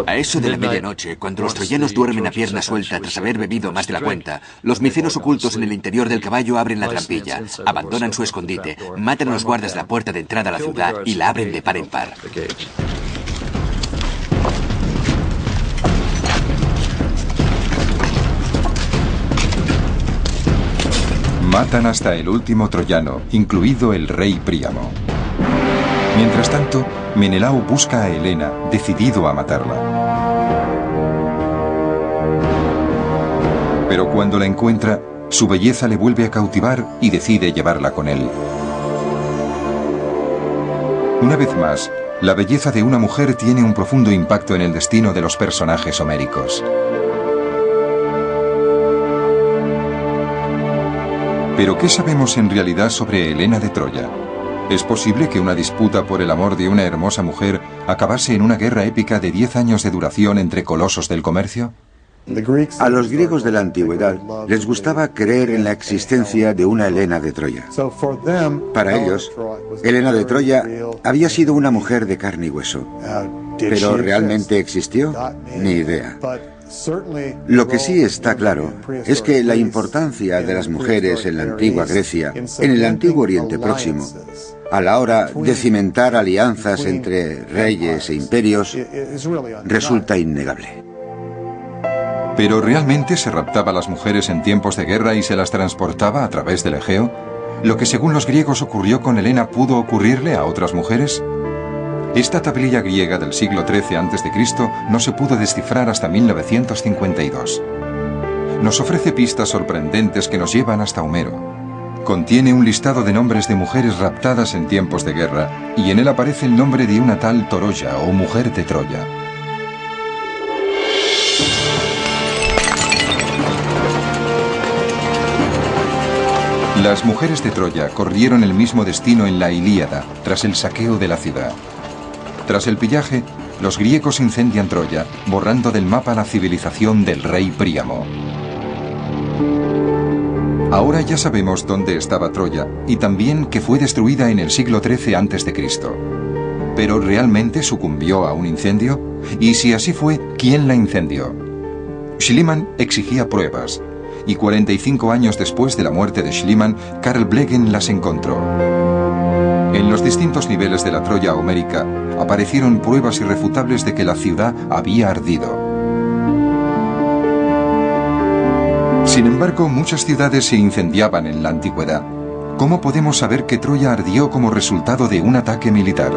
A eso de la medianoche, cuando los troyanos duermen a pierna suelta tras haber bebido más de la cuenta, los micenos ocultos en el interior del caballo abren la trampilla, abandonan su escondite, matan a los guardas de la puerta de entrada a la ciudad y la abren de par en par. Matan hasta el último troyano, incluido el rey Príamo. Mientras tanto, Menelao busca a Helena, decidido a matarla. Pero cuando la encuentra, su belleza le vuelve a cautivar y decide llevarla con él. Una vez más, la belleza de una mujer tiene un profundo impacto en el destino de los personajes homéricos. ¿Pero qué sabemos en realidad sobre Helena de Troya? ¿Es posible que una disputa por el amor de una hermosa mujer acabase en una guerra épica de 10 años de duración entre colosos del comercio? A los griegos de la antigüedad les gustaba creer en la existencia de una Helena de Troya. Para ellos, Helena de Troya había sido una mujer de carne y hueso. ¿Pero realmente existió? Ni idea. Lo que sí está claro es que la importancia de las mujeres en la antigua Grecia, en el antiguo Oriente Próximo, a la hora de cimentar alianzas entre reyes e imperios, resulta innegable. ¿Pero realmente se raptaba a las mujeres en tiempos de guerra y se las transportaba a través del Egeo? ¿Lo que según los griegos ocurrió con Helena pudo ocurrirle a otras mujeres? Esta tablilla griega del siglo XIII a.C. no se pudo descifrar hasta 1952. Nos ofrece pistas sorprendentes que nos llevan hasta Homero. Contiene un listado de nombres de mujeres raptadas en tiempos de guerra, y en él aparece el nombre de una tal Toroya o mujer de Troya. Las mujeres de Troya corrieron el mismo destino en la Ilíada, tras el saqueo de la ciudad. Tras el pillaje, los griegos incendian Troya, borrando del mapa la civilización del rey Príamo. Ahora ya sabemos dónde estaba Troya, y también que fue destruida en el siglo XIII a.C. ¿Pero realmente sucumbió a un incendio? Y si así fue, ¿quién la incendió? Schliemann exigía pruebas, y 45 años después de la muerte de Schliemann, Carl Blegen las encontró. En los distintos niveles de la Troya homérica aparecieron pruebas irrefutables de que la ciudad había ardido. Sin embargo, muchas ciudades se incendiaban en la antigüedad. ¿Cómo podemos saber que Troya ardió como resultado de un ataque militar?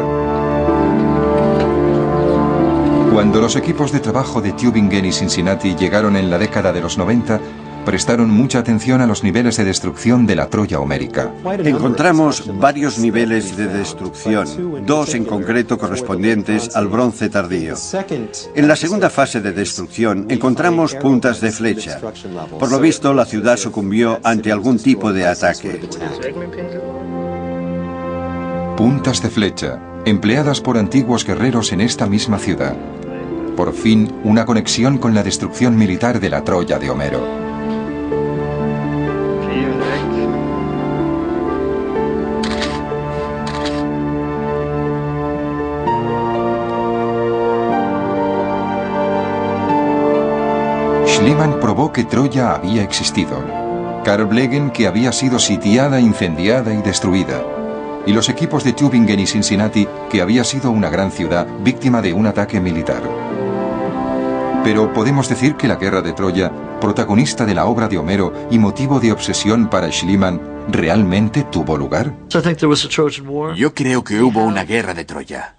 Cuando los equipos de trabajo de Tübingen y Cincinnati llegaron en la década de los 90, prestaron mucha atención a los niveles de destrucción de la Troya homérica. Encontramos varios niveles de destrucción, dos en concreto correspondientes al bronce tardío. En la segunda fase de destrucción encontramos puntas de flecha. Por lo visto, la ciudad sucumbió ante algún tipo de ataque. Puntas de flecha, empleadas por antiguos guerreros en esta misma ciudad. Por fin, una conexión con la destrucción militar de la Troya de Homero. Schliemann probó que Troya había existido. Carl Blegen que había sido sitiada, incendiada y destruida. y los equipos de Tübingen y Cincinnati, que había sido una gran ciudad víctima de un ataque militar. Pero podemos decir que la guerra de Troya, protagonista de la obra de Homero y motivo de obsesión para Schliemann, ¿realmente tuvo lugar? Yo creo que hubo una guerra de Troya.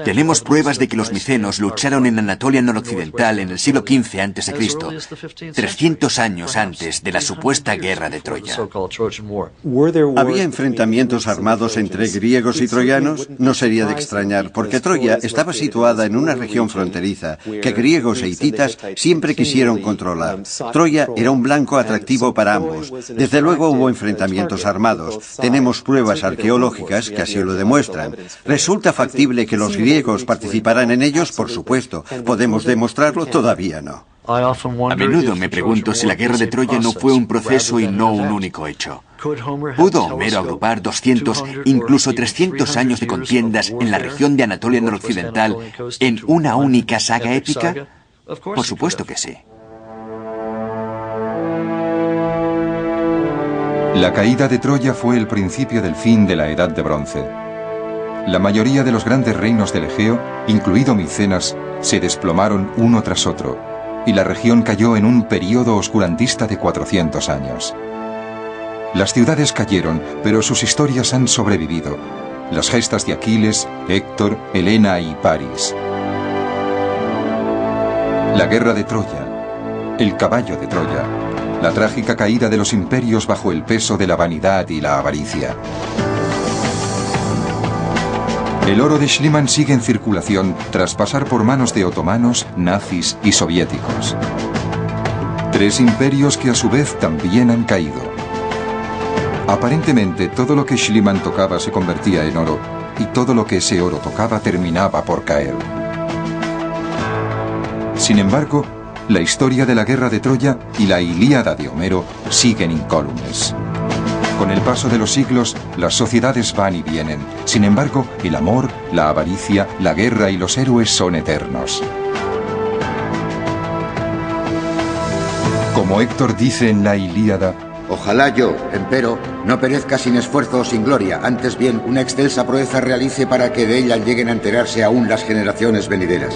Tenemos pruebas de que los micenos lucharon en Anatolia noroccidental en el siglo XV a.C., 300 años antes de la supuesta guerra de Troya. ¿Había enfrentamientos armados entre griegos y troyanos? No sería de extrañar, porque Troya estaba situada en una región fronteriza que griegos e hititas siempre quisieron controlar. Troya era un blanco atractivo para ambos. Desde luego hubo enfrentamientos armados. Tenemos pruebas arqueológicas que así lo demuestran. ¿Resulta factible que los griegos participaran en ellos? Por supuesto. ¿Podemos demostrarlo? Todavía no. A menudo me pregunto si la guerra de Troya no fue un proceso y no un único hecho. ¿Pudo Homero agrupar 200, incluso 300 años de contiendas en la región de Anatolia noroccidental en una única saga épica? Por supuesto que sí. La caída de Troya fue el principio del fin de la Edad de Bronce. La mayoría de los grandes reinos del Egeo, incluido Micenas, se desplomaron uno tras otro, y la región cayó en un período oscurantista de 400 años. Las ciudades cayeron, pero sus historias han sobrevivido. Las gestas de Aquiles, Héctor, Helena y Paris. La guerra de Troya, el caballo de Troya, la trágica caída de los imperios bajo el peso de la vanidad y la avaricia. El oro de Schliemann sigue en circulación tras pasar por manos de otomanos, nazis y soviéticos. Tres imperios que a su vez también han caído. Aparentemente todo lo que Schliemann tocaba se convertía en oro y todo lo que ese oro tocaba terminaba por caer. Sin embargo, la historia de la guerra de Troya y la Ilíada de Homero siguen incólumes. Con el paso de los siglos, las sociedades van y vienen. Sin embargo, el amor, la avaricia, la guerra y los héroes son eternos. Como Héctor dice en la Ilíada: ojalá yo, empero, no perezca sin esfuerzo o sin gloria, antes bien una excelsa proeza realice para que de ella lleguen a enterarse aún las generaciones venideras.